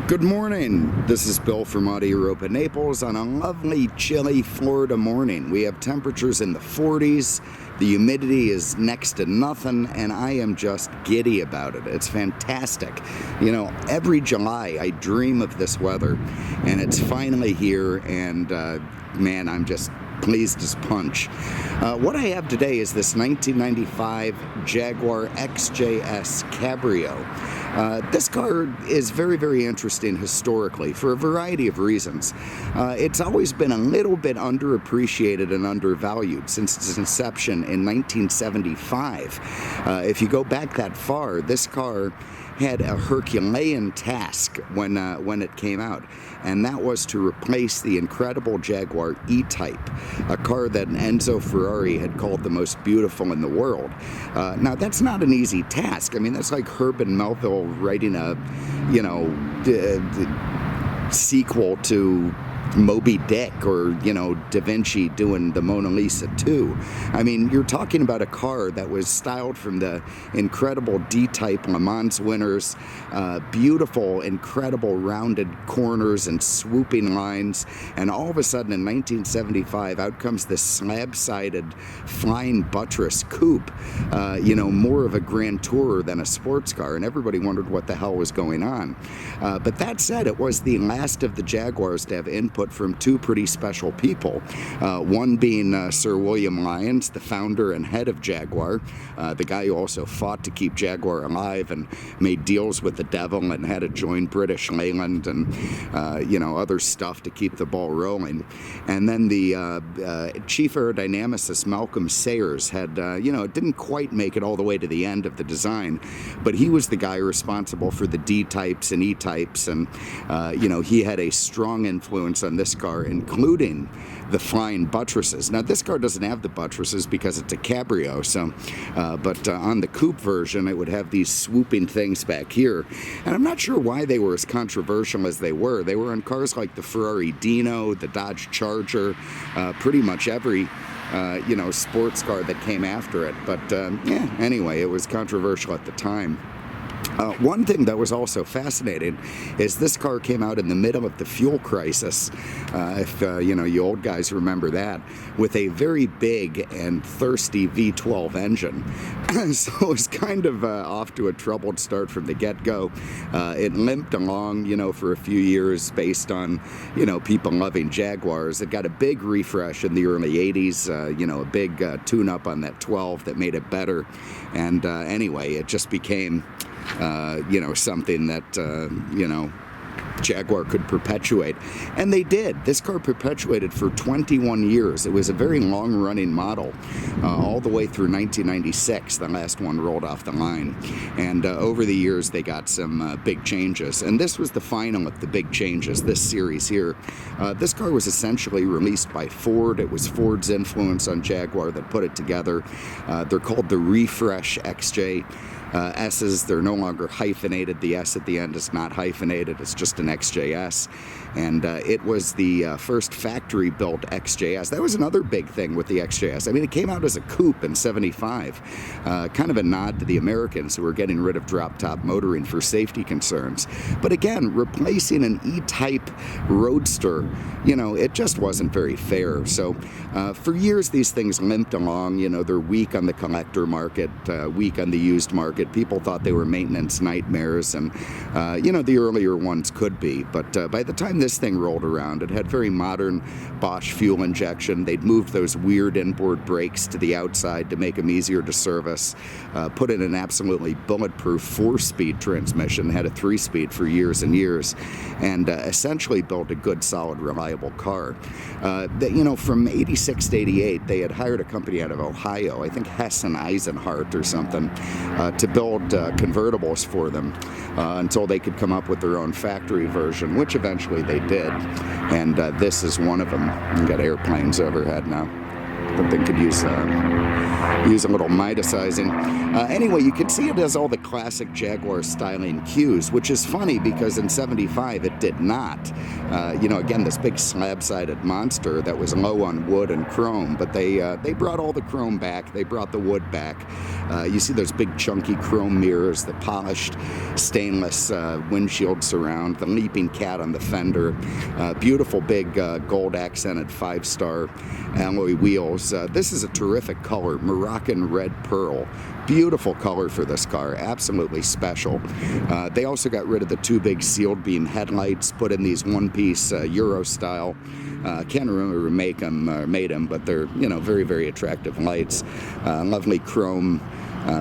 Good morning. This is Bill from Auto Europa Naples on a lovely, chilly Florida morning. We have temperatures in the 40s. The humidity is next to nothing, and I am just giddy about it. It's fantastic. You know, every July I dream of this weather, and it's finally here, and man, I'm just pleased as punch. What I have today is this 1995 Jaguar XJS Cabrio. This car is very, very interesting historically for a variety of reasons. It's always been a little bit underappreciated and undervalued since its inception in 1975. If you go back that far, this car had a Herculean task when it came out, and that was to replace the incredible Jaguar E-Type, a car that Enzo Ferrari had called the most beautiful in the world. Now, that's not an easy task. I mean, that's like Herb and Melville writing a, sequel to Moby Dick, or Da Vinci doing the Mona Lisa 2. I mean, you're talking about a car that was styled from the incredible D-Type Le Mans winners, beautiful, incredible rounded corners and swooping lines, and all of a sudden in 1975 out comes this slab-sided flying buttress coupe, more of a Grand Tourer than a sports car, and everybody wondered what the hell was going on. But that said, it was the last of the Jaguars to have input from two pretty special people. One being Sir William Lyons, the founder and head of Jaguar, the guy who also fought to keep Jaguar alive and made deals with the devil and had to join British Leyland and other stuff to keep the ball rolling. And then the chief aerodynamicist Malcolm Sayers had didn't quite make it all the way to the end of the design, but he was the guy responsible for the D-types and E-types, and he had a strong influence on this car, including the flying buttresses. Now, this car doesn't have the buttresses because it's a cabrio, but on the coupe version, it would have these swooping things back here. And I'm not sure why they were as controversial as they were. They were on cars like the Ferrari Dino, the Dodge Charger, pretty much every sports car that came after it. But anyway, it was controversial at the time. One thing that was also fascinating is this car came out in the middle of the fuel crisis, if you old guys remember that, with a very big and thirsty V12 engine. So it was kind of off to a troubled start from the get-go. It limped along, for a few years based on, people loving Jaguars. It got a big refresh in the early 80s, a big tune-up on that 12 that made it better. And anyway, it just became something that, Jaguar could perpetuate. And they did. This car perpetuated for 21 years. It was a very long-running model, all the way through 1996. The last one rolled off the line. And over the years, they got some big changes. And this was the final of the big changes, this series here. This car was essentially released by Ford. It was Ford's influence on Jaguar that put it together. They're called the Refresh XJ. S's, they're no longer hyphenated. The S at the end is not hyphenated. It's just an XJS. And it was the first factory-built XJS. That was another big thing with the XJS. I mean, it came out as a coupe in '75, kind of a nod to the Americans who were getting rid of drop-top motoring for safety concerns. But again, replacing an E-type roadster, it just wasn't very fair. So for years, these things limped along. They're weak on the collector market, weak on the used market. People thought they were maintenance nightmares, and the earlier ones could be. But by the time this thing rolled around, it had very modern Bosch fuel injection. They'd moved those weird inboard brakes to the outside to make them easier to service, put in an absolutely bulletproof 4-speed transmission, had a 3-speed for years and years, and essentially built a good, solid, reliable car. From 86 to 88, they had hired a company out of Ohio, I think Hess and Eisenhart or something, to build convertibles for them until they could come up with their own factory version, which eventually they did. And this is one of them. We've got airplanes overhead now. But they could use use a little Midasizing. Anyway, you can see it has all the classic Jaguar styling cues, which is funny because in 75 it did not. You know, again, this big slab-sided monster that was low on wood and chrome, but they brought all the chrome back. They brought the wood back. You see those big chunky chrome mirrors, the polished stainless windshield surround, the leaping cat on the fender, beautiful big gold accented 5-star alloy wheels. This is a terrific color, Moroccan red pearl. Beautiful color for this car, absolutely special. They also got rid of the 2 big sealed beam headlights, put in these one-piece Euro style. Can't remember who made them, but they're, you know, very, very attractive lights. Lovely chrome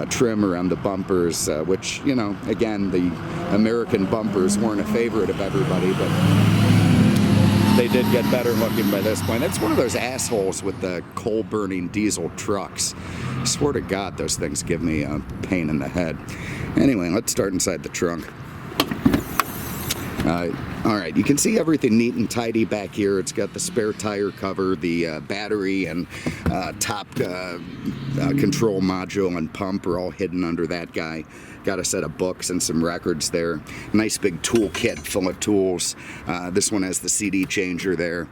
trim around the bumpers, which, you know, again, the American bumpers weren't a favorite of everybody, but they did get better looking by this point. That's one of those assholes with the coal-burning diesel trucks. I swear to God, those things give me a pain in the head. Anyway, let's start inside the trunk. All right, you can see everything neat and tidy back here. It's got the spare tire cover, the battery and top control module and pump are all hidden under that guy. Got a set of books and some records there. Nice big tool kit full of tools. This one has the CD changer there.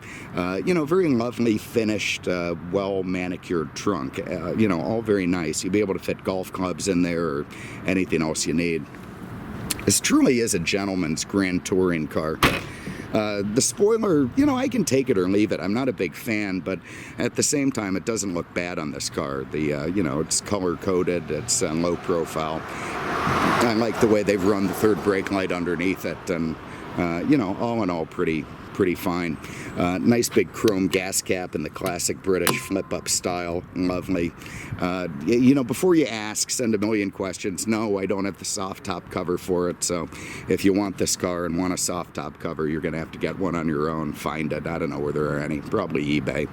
You know, very lovely finished, well manicured trunk. You know, all very nice. You'll be able to fit golf clubs in there or anything else you need. This truly is a gentleman's grand touring car. The spoiler, you know, I can take it or leave it. I'm not a big fan, but at the same time, it doesn't look bad on this car. The, you know, it's color-coded, it's low profile. I like the way they've run the third brake light underneath it, and, you know, all in all, pretty fine. Nice big chrome gas cap in the classic British flip-up style. Lovely. You know, before you ask, send a million questions. No, I don't have the soft top cover for it, so if you want this car and want a soft top cover, you're going to have to get one on your own. Find it. I don't know where there are any. Probably eBay.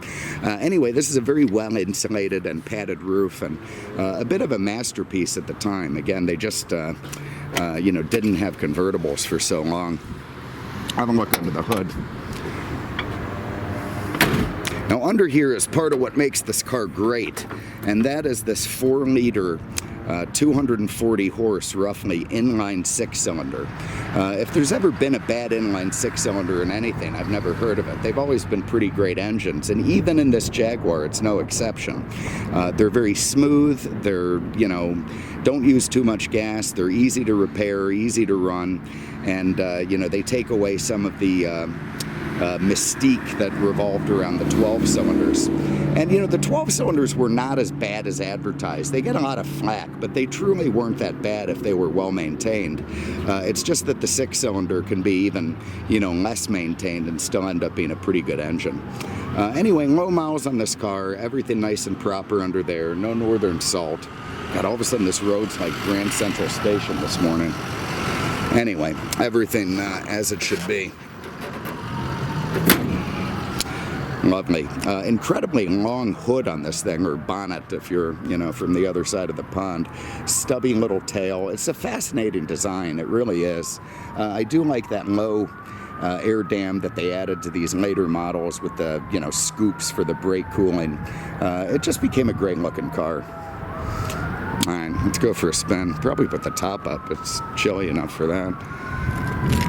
Anyway, this is a very well-insulated and padded roof, and a bit of a masterpiece at the time. Again, they just, you know, didn't have convertibles for so long. Have a look under the hood. Now under here is part of what makes this car great, and that is this 4-liter 240 horse roughly inline 6-cylinder. If there's ever been a bad inline 6-cylinder in anything, I've never heard of it. They've always been pretty great engines, and even in this Jaguar, it's no exception. They're very smooth. They're, you know, don't use too much gas. They're easy to repair, easy to run, and you know, they take away some of the mystique that revolved around the 12 cylinders. And you know, the 12 cylinders were not as bad as advertised. They get a lot of flack, but they truly weren't that bad if they were well maintained. It's just that the 6-cylinder can be even, you know, less maintained and still end up being a pretty good engine. Anyway, low miles on this car, everything nice and proper under there, no northern salt. God, all of a sudden this road's like Grand Central Station this morning. Anyway, everything as it should be. Lovely. Incredibly long hood on this thing, or bonnet if you're, you know, from the other side of the pond. Stubby little tail. It's a fascinating design. It really is. I do like that low air dam that they added to these later models with the, you know, scoops for the brake cooling. It just became a great looking car. All right, let's go for a spin. Probably put the top up. It's chilly enough for that.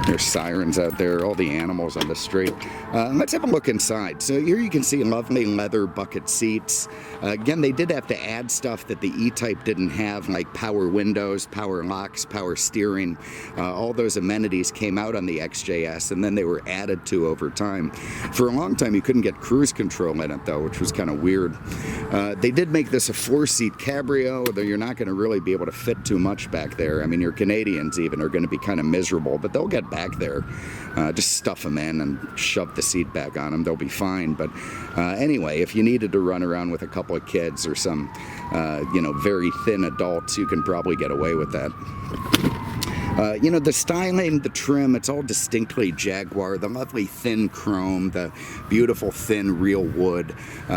There's sirens out there, all the animals on the street. Let's have a look inside. So here you can see lovely leather bucket seats. Again, they did have to add stuff that the E-Type didn't have, like power windows, power locks, power steering. All those amenities came out on the XJS, and then they were added to over time. For a long time, you couldn't get cruise control in it, though, which was kind of weird. They did make this a 4-seat cabrio, though you're not going to really be able to fit too much back there. I mean, your Canadians even are going to be kind of miserable, but they'll get back there. Just stuff them in and shove the seat back on them. They'll be fine. But anyway, if you needed to run around with a couple of kids or some, you know, very thin adults, you can probably get away with that. You know, the styling, the trim, it's all distinctly Jaguar. The lovely thin chrome, the beautiful thin real wood.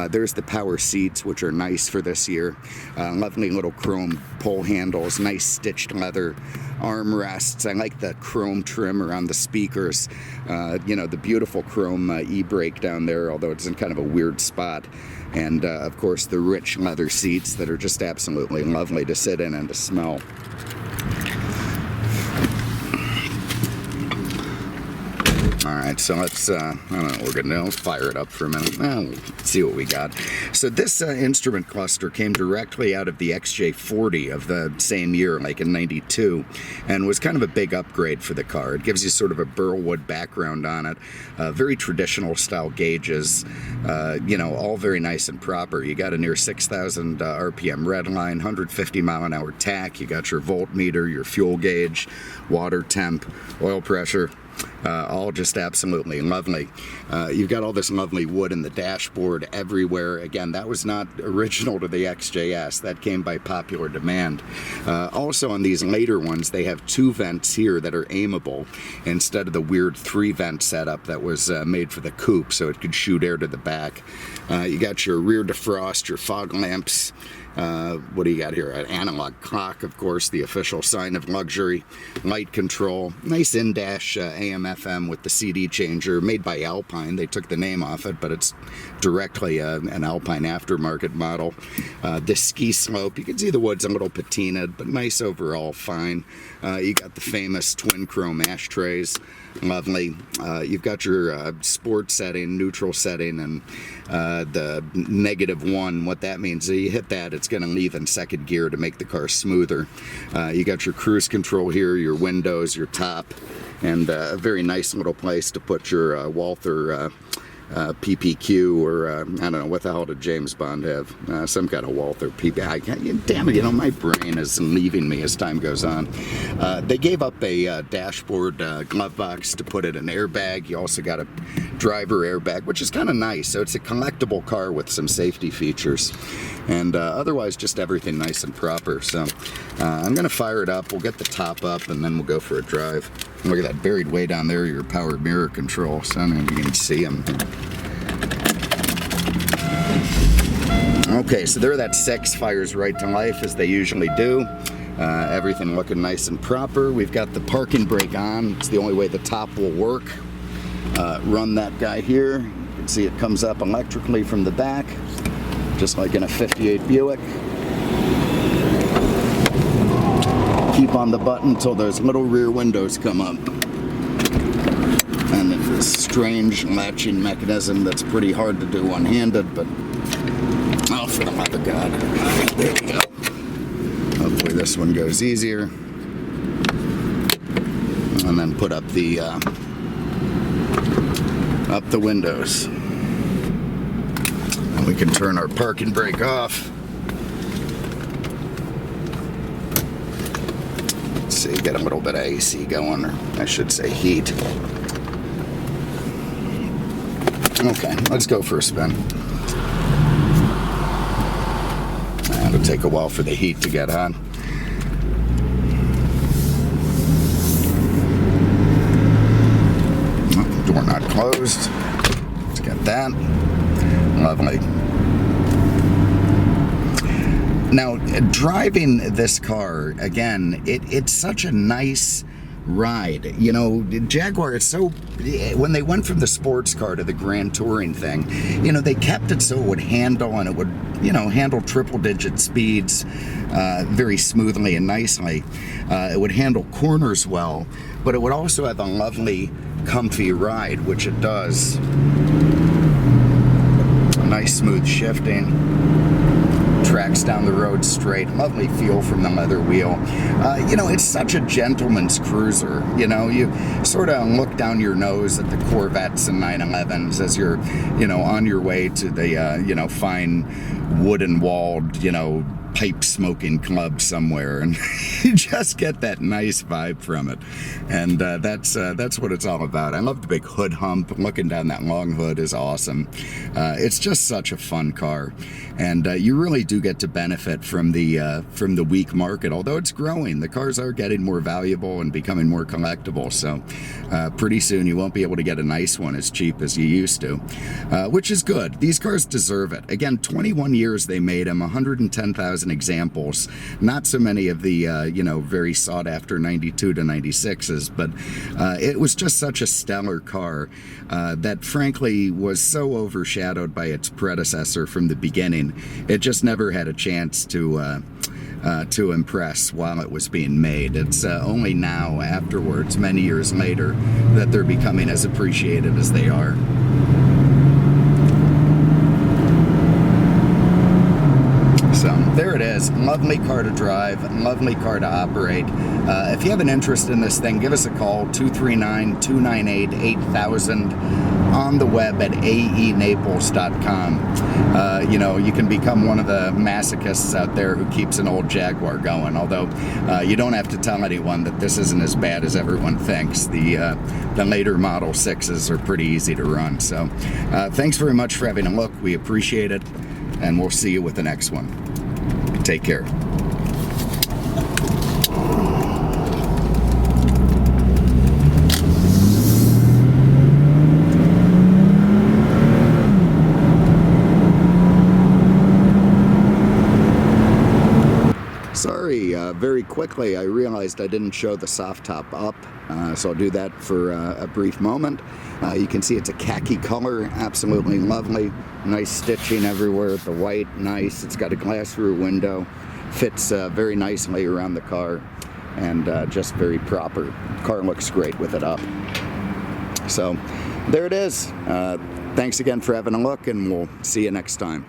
There's the power seats, which are nice for this year. Lovely little chrome pull handles, nice stitched leather armrests. I like the chrome trim around the speakers. You know, the beautiful chrome e-brake down there, although it's in kind of a weird spot. And of course, the rich leather seats that are just absolutely lovely to sit in and to smell. Alright, so let's, I don't know what we're going to do. Let's fire it up for a minute. Well, let's see what we got. So this instrument cluster came directly out of the XJ40 of the same year, like in '92, and was kind of a big upgrade for the car. It gives you sort of a burlwood background on it, very traditional style gauges, you know, all very nice and proper. You got a near 6,000 RPM redline, 150 mile an hour tach, you got your voltmeter, your fuel gauge, water temp, oil pressure. All just absolutely lovely. You've got all this lovely wood in the dashboard everywhere. Again, that was not original to the XJS. That came by popular demand. Also on these later ones, they have 2 vents here that are aimable instead of the weird 3-vent setup that was made for the coupe, so it could shoot air to the back. You got your rear defrost, your fog lamps. What do you got here? An analog clock, of course, the official sign of luxury. Light control, nice in-dash AM/FM with the CD changer, made by Alpine. They took the name off it, but it's directly an Alpine aftermarket model. The ski slope, you can see the wood's a little patinaed, but nice overall, fine. You got the famous twin chrome ashtrays. Lovely. You've got your sport setting, neutral setting, and the -1. What that means is you hit that, it's going to leave in second gear to make the car smoother. You got your cruise control here, your windows, your top, and a very nice little place to put your Walther PPQ, or I don't know, what the hell did James Bond have? Some kind of Walther PPQ. Damn it, you know, my brain is leaving me as time goes on. They gave up a dashboard glove box to put in an airbag. You also got a driver airbag, which is kind of nice. So it's a collectible car with some safety features. And otherwise, just everything nice and proper. So I'm going to fire it up. We'll get the top up, and then we'll go for a drive. Look at that buried way down there, your power mirror control. So I don't know if you can see them. Okay, so there that 6 fires right to life as they usually do. Everything looking nice and proper. We've got the parking brake on. It's the only way the top will work. Run that guy here. You can see it comes up electrically from the back, just like in a 58 Buick. Keep on the button until those little rear windows come up. And it's this strange latching mechanism that's pretty hard to do one-handed, but oh, for the love of God. There we go. Hopefully this one goes easier. And then put up the windows. And we can turn our parking brake off. See, get a little bit of AC going, or I should say heat. Okay, let's go for a spin. It'll take a while for the heat to get on. Oh, door not closed. Let's get that. Lovely. Now, driving this car, again, it's such a nice ride. You know, Jaguar, it's so, when they went from the sports car to the grand touring thing, you know, they kept it so it would handle, and it would, you know, handle triple-digit speeds very smoothly and nicely. It would handle corners well, but it would also have a lovely, comfy ride, which it does. A nice smooth shifting. Tracks down the road straight. Lovely feel from the leather wheel. You know, it's such a gentleman's cruiser. You know, you sort of look down your nose at the Corvettes and 911s as you're, you know, on your way to the, you know, fine wooden walled, you know, pipe smoking club somewhere, and you just get that nice vibe from it. And that's what it's all about. I love the big hood hump. Looking down that long hood is awesome. It's just such a fun car, and you really do get to benefit from the weak market. Although it's growing, the cars are getting more valuable and becoming more collectible. So pretty soon you won't be able to get a nice one as cheap as you used to, which is good. These cars deserve it. Again, 21 years they made them, 110,000 examples. Not so many of the very sought after 92 to 96s, but it was just such a stellar car that frankly was so overshadowed by its predecessor from the beginning. It just never had a chance to impress while it was being made. It's only now, afterwards, many years later, that they're becoming as appreciated as they are. So there it is. Lovely car to drive, lovely car to operate. If you have an interest in this thing, give us a call, 239-298-8000, on the web at aenaples.com. You can become one of the masochists out there who keeps an old Jaguar going, although you don't have to tell anyone that this isn't as bad as everyone thinks. The later Model 6s are pretty easy to run. So thanks very much for having a look. We appreciate it, and we'll see you with the next one. Take care. Sorry, very quickly I realized I didn't show the soft top up, so I'll do that for a brief moment. You can see it's a khaki color, absolutely lovely. Nice stitching everywhere. The white, nice. It's got a glass rear window. Fits very nicely around the car, and just very proper. Car looks great with it up. So there it is. Thanks again for having a look, and we'll see you next time.